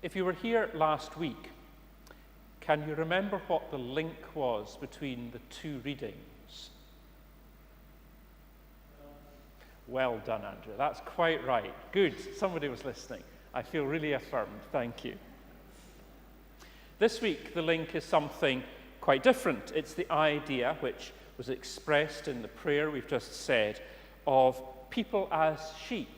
If you were here last week, can you remember what the link was between the two readings? Well done, Andrew. That's quite right. Good. Somebody was listening. I feel really affirmed. Thank you. This week, the link is something quite different. It's the idea, which was expressed in the prayer we've just said, of people as sheep,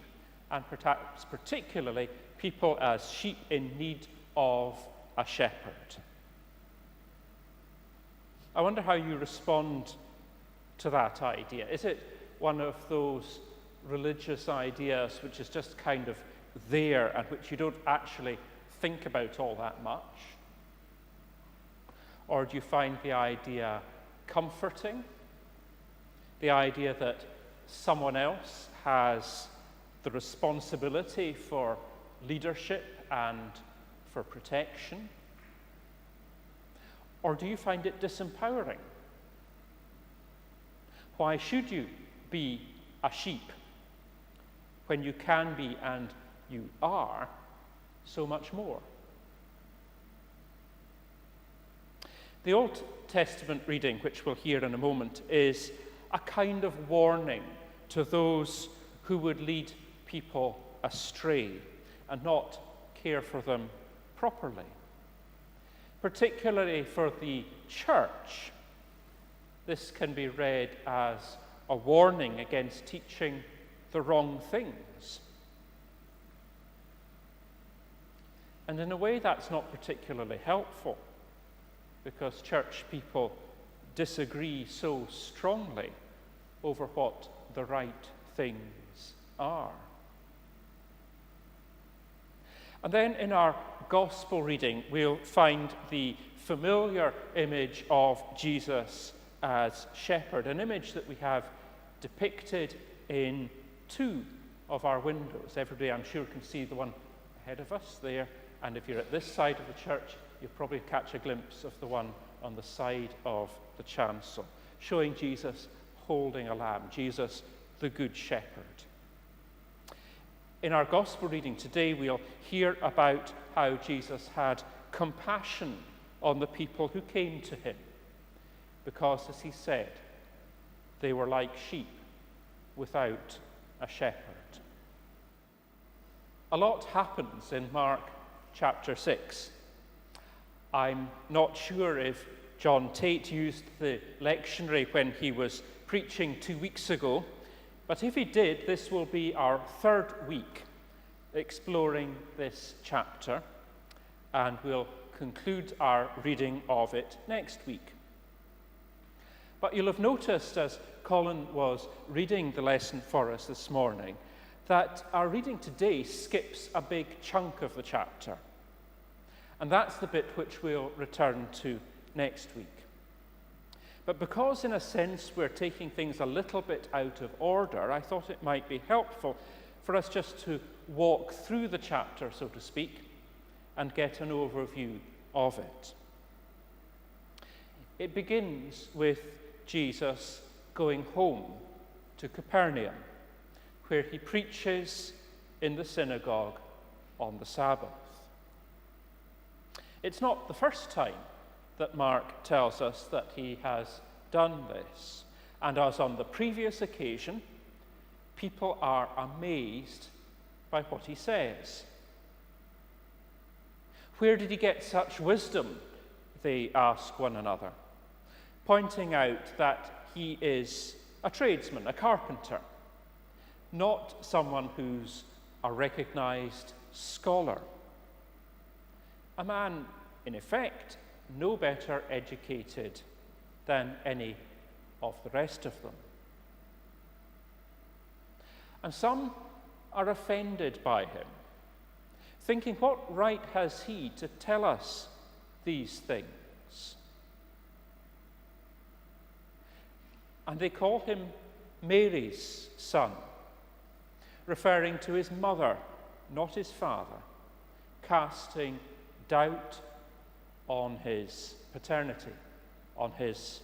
and perhaps particularly people as sheep in need of a shepherd. I wonder how you respond to that idea. Is it one of those religious ideas which is just kind of there and which you don't actually think about all that much? Or do you find the idea comforting? The idea that someone else has the responsibility for leadership and for protection? Or do you find it disempowering? Why should you be a sheep when you can be, and you are, so much more? The Old Testament reading, which we'll hear in a moment, is a kind of warning to those who would lead people astray and not care for them properly. Particularly for the church, this can be read as a warning against teaching the wrong things. And in a way, that's not particularly helpful, because church people disagree so strongly over what the right things are. And then in our gospel reading, we'll find the familiar image of Jesus as shepherd, an image that we have depicted in two of our windows. Everybody, I'm sure, can see the one ahead of us there, and if you're at this side of the church, you'll probably catch a glimpse of the one on the side of the chancel, showing Jesus holding a lamb, Jesus the Good Shepherd. In our gospel reading today, we'll hear about how Jesus had compassion on the people who came to him, because, as he said, they were like sheep without a shepherd. A lot happens in Mark chapter 6. I'm not sure if John Tate used the lectionary when he was preaching 2 weeks ago, but if he did, this will be our third week exploring this chapter, and we'll conclude our reading of it next week. But you'll have noticed, as Colin was reading the lesson for us this morning, that our reading today skips a big chunk of the chapter. And that's the bit which we'll return to next week. But because, in a sense, we're taking things a little bit out of order, I thought it might be helpful for us just to walk through the chapter, so to speak, and get an overview of it. It begins with Jesus going home to Capernaum, where he preaches in the synagogue on the Sabbath. It's not the first time that Mark tells us that he has done this. And as on the previous occasion, people are amazed by what he says. Where did he get such wisdom? They ask one another, pointing out that he is a tradesman, a carpenter, not someone who's a recognized scholar. A man, in effect, no better educated than any of the rest of them. And some are offended by him, thinking, what right has he to tell us these things? And they call him Mary's son, referring to his mother, not his father, casting doubt on his paternity, on his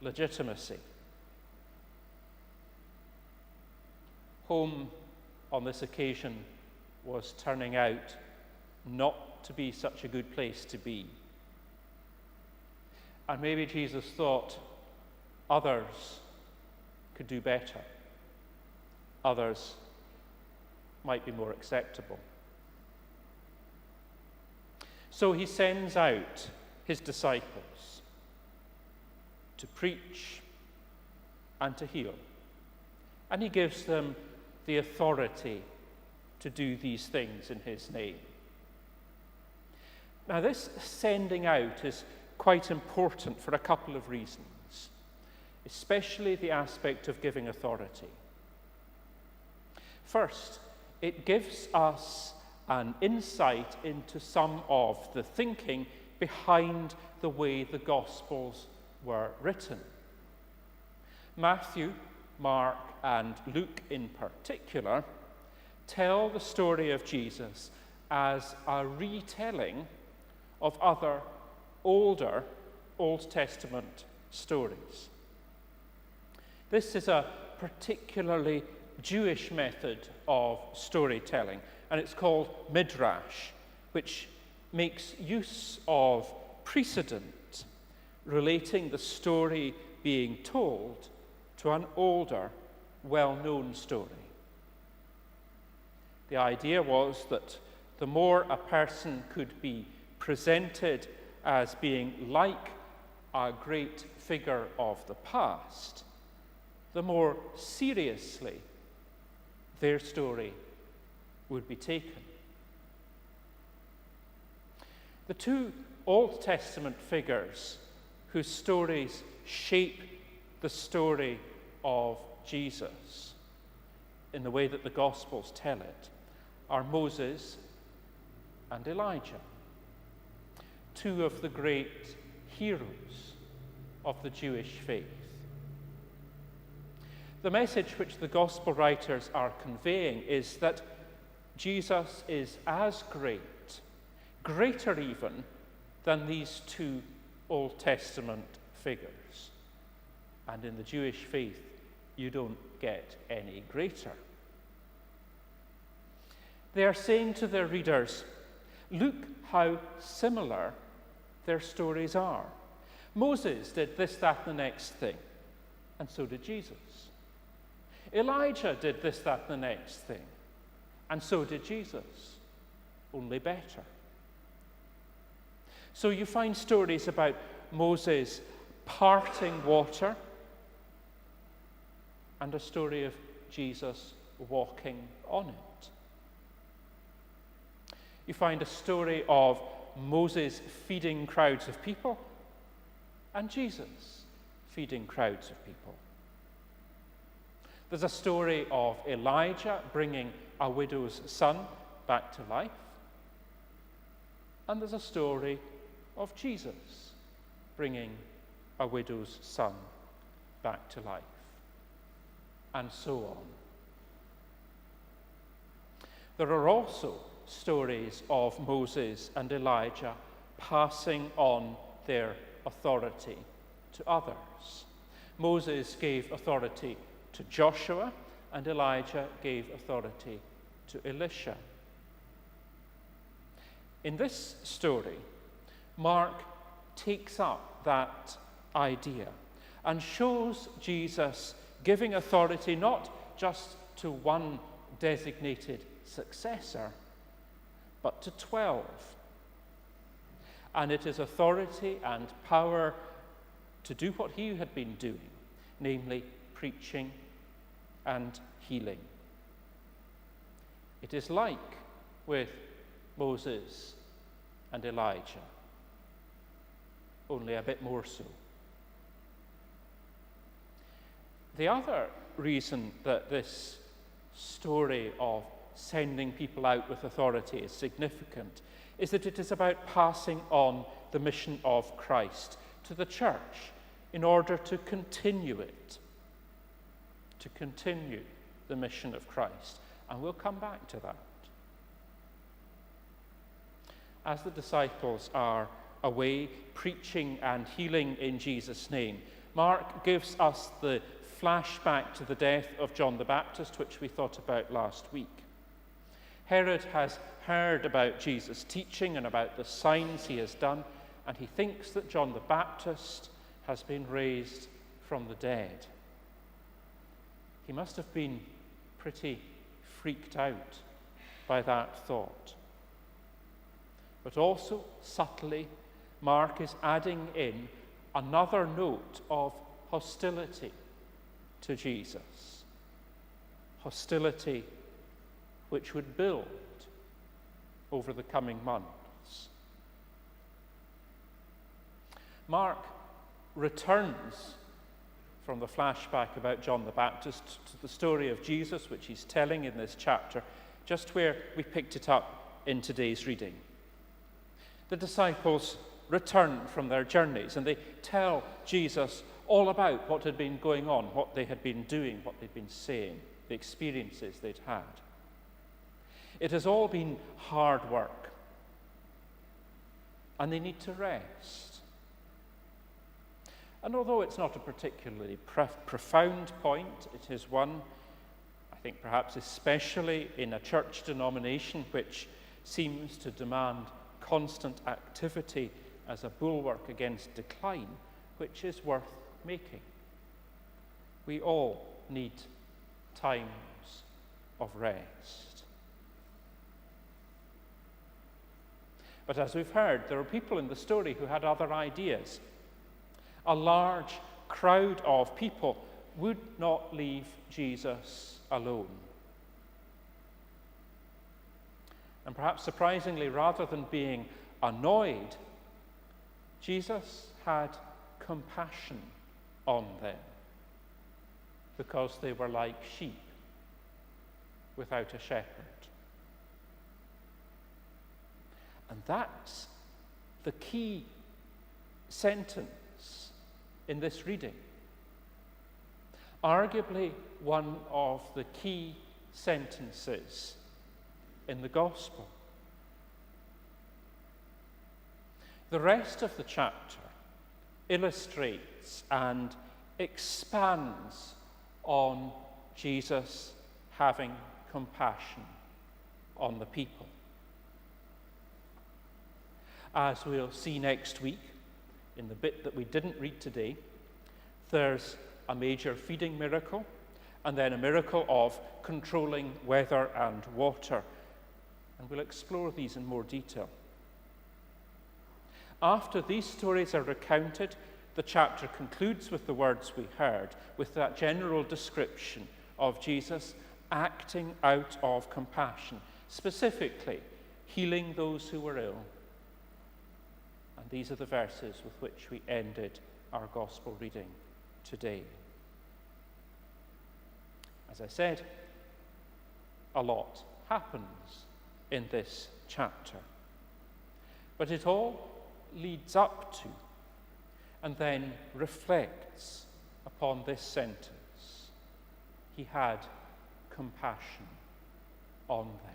legitimacy. Home on this occasion was turning out not to be such a good place to be. And maybe Jesus thought others could do better. Others might be more acceptable. So he sends out his disciples to preach and to heal. And he gives them the authority to do these things in his name. Now, this sending out is quite important for a couple of reasons, especially the aspect of giving authority. First, it gives us an insight into some of the thinking behind the way the Gospels were written. Matthew, Mark, and Luke in particular tell the story of Jesus as a retelling of other older Old Testament stories. This is a particularly Jewish method of storytelling, and it's called midrash, which makes use of precedent relating the story being told to an older, well-known story. The idea was that the more a person could be presented as being like a great figure of the past, the more seriously their story would be taken. The two Old Testament figures whose stories shape the story of Jesus in the way that the Gospels tell it are Moses and Elijah, two of the great heroes of the Jewish faith. The message which the Gospel writers are conveying is that Jesus is as great, greater even, than these two Old Testament figures. And in the Jewish faith, you don't get any greater. They are saying to their readers, look how similar their stories are. Moses did this, that, and the next thing, and so did Jesus. Elijah did this, that, and the next thing, and so did Jesus, only better. So you find stories about Moses parting water and a story of Jesus walking on it. You find a story of Moses feeding crowds of people and Jesus feeding crowds of people. There's a story of Elijah bringing a widow's son back to life. And there's a story of Jesus bringing a widow's son back to life. And so on. There are also stories of Moses and Elijah passing on their authority to others. Moses gave authority to Joshua, and Elijah gave authority to Elisha. In this story, Mark takes up that idea and shows Jesus giving authority not just to one designated successor, but to 12. And it is authority and power to do what he had been doing, namely preaching and healing. It is like with Moses and Elijah, only a bit more so. The other reason that this story of sending people out with authority is significant is that it is about passing on the mission of Christ to the church in order to continue it, to continue the mission of Christ. And we'll come back to that. As the disciples are away preaching and healing in Jesus' name, Mark gives us the flashback to the death of John the Baptist, which we thought about last week. Herod has heard about Jesus' teaching and about the signs he has done, and he thinks that John the Baptist has been raised from the dead. He must have been pretty freaked out by that thought. But also, subtly, Mark is adding in another note of hostility to Jesus. Hostility which would build over the coming months. Mark returns from the flashback about John the Baptist to the story of Jesus, which he's telling in this chapter, just where we picked it up in today's reading. The disciples return from their journeys and they tell Jesus all about what had been going on, what they had been doing, what they'd been saying, the experiences they'd had. It has all been hard work, and they need to rest. And although it's not a particularly profound point, it is one, I think perhaps especially in a church denomination which seems to demand constant activity as a bulwark against decline, which is worth making. We all need times of rest. But as we've heard, there are people in the story who had other ideas. A large crowd of people would not leave Jesus alone. And perhaps surprisingly, rather than being annoyed, Jesus had compassion on them because they were like sheep without a shepherd. And that's the key sentence in this reading. Arguably one of the key sentences in the Gospel. The rest of the chapter illustrates and expands on Jesus having compassion on the people. As we'll see next week, in the bit that we didn't read today, there's a major feeding miracle, and then a miracle of controlling weather and water. And we'll explore these in more detail. After these stories are recounted, the chapter concludes with the words we heard, with that general description of Jesus acting out of compassion, specifically healing those who were ill. And these are the verses with which we ended our gospel reading today. As I said, a lot happens in this chapter. But it all leads up to and then reflects upon this sentence. He had compassion on them.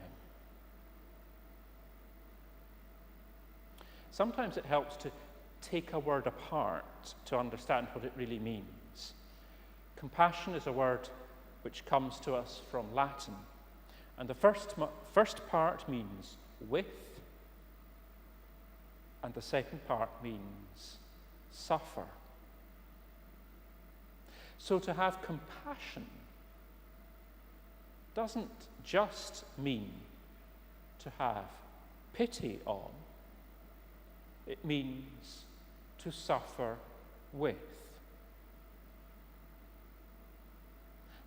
Sometimes it helps to take a word apart to understand what it really means. Compassion is a word which comes to us from Latin, and the first part means with, and the second part means suffer. So to have compassion doesn't just mean to have pity on. It means to suffer with.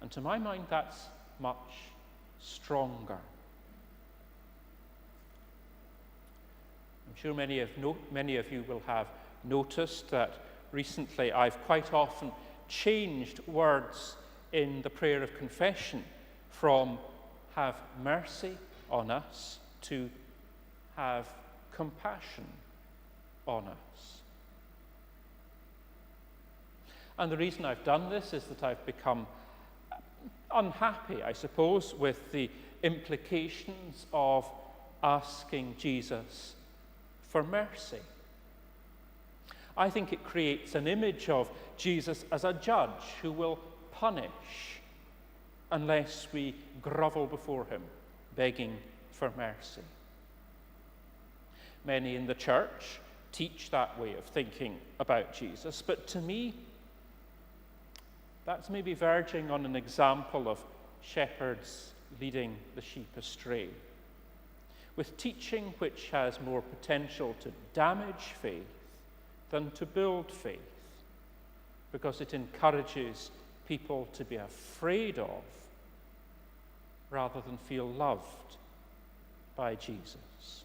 And to my mind, that's much stronger. I'm sure many of you will have noticed that recently I've quite often changed words in the prayer of confession from have mercy on us to have compassion on us. And the reason I've done this is that I've become unhappy, I suppose, with the implications of asking Jesus for mercy. I think it creates an image of Jesus as a judge who will punish unless we grovel before him, begging for mercy. Many in the church teach that way of thinking about Jesus, but to me, that's maybe verging on an example of shepherds leading the sheep astray, with teaching which has more potential to damage faith than to build faith, because it encourages people to be afraid of rather than feel loved by Jesus.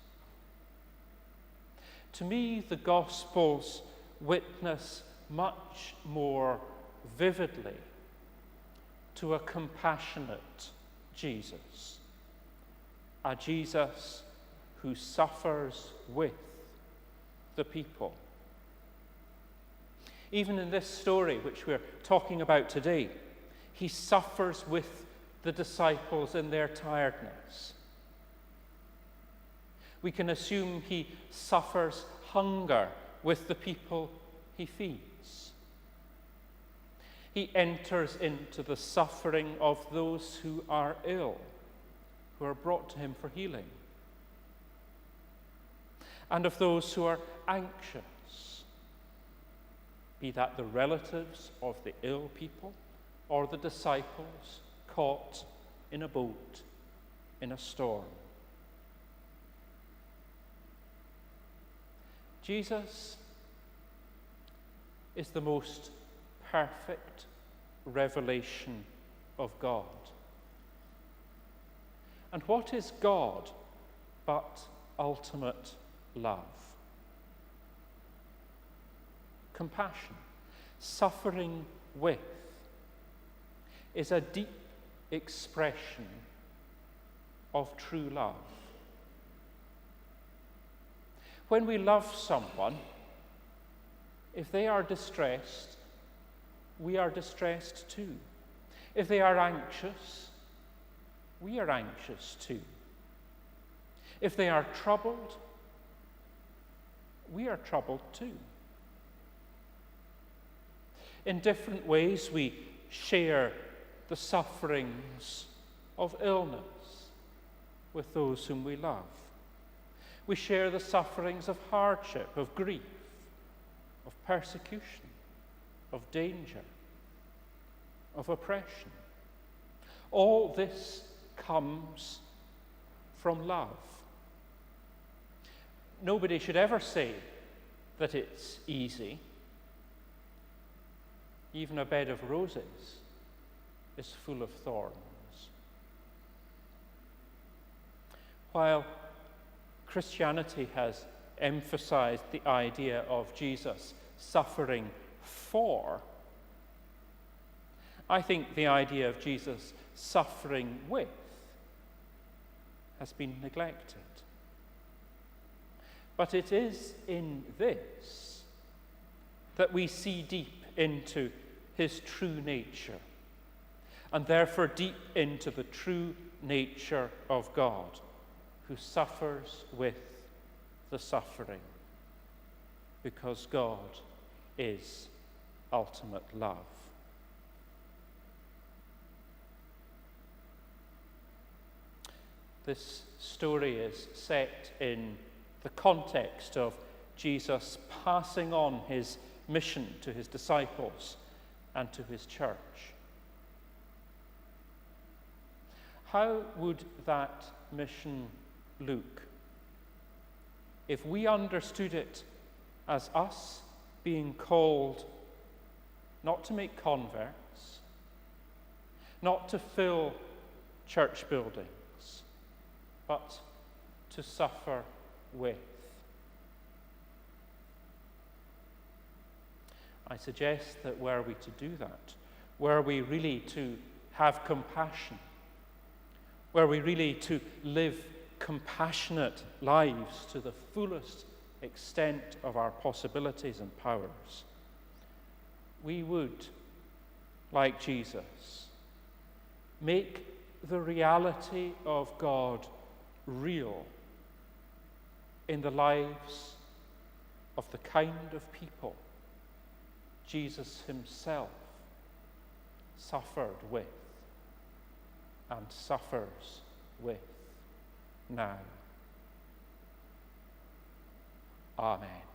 To me, the Gospels witness much more vividly to a compassionate Jesus, a Jesus who suffers with the people. Even in this story, which we're talking about today, he suffers with the disciples in their tiredness. We can assume he suffers hunger with the people he feeds. He enters into the suffering of those who are ill, who are brought to him for healing, and of those who are anxious, be that the relatives of the ill people or the disciples caught in a boat in a storm. Jesus is the most perfect revelation of God. And what is God but ultimate love? Compassion, suffering with, is a deep expression of true love. When we love someone, if they are distressed, we are distressed too. If they are anxious, we are anxious too. If they are troubled, we are troubled too. In different ways, we share the sufferings of illness with those whom we love. We share the sufferings of hardship, of grief, of persecution, of danger, of oppression. All this comes from love. Nobody should ever say that it's easy. Even a bed of roses is full of thorns. While Christianity has emphasized the idea of Jesus suffering for, I think the idea of Jesus suffering with has been neglected. But it is in this that we see deep into his true nature, and therefore deep into the true nature of God, who suffers with the suffering, because God is ultimate love. This story is set in the context of Jesus passing on his mission to his disciples and to his church. How would that mission look if we understood it as us being called not to make converts, not to fill church buildings, but to suffer with? I suggest that were we to do that, were we really to have compassion, were we really to live compassionate lives to the fullest extent of our possibilities and powers, we would, like Jesus, make the reality of God real in the lives of the kind of people Jesus himself suffered with and suffers with. now. Amen.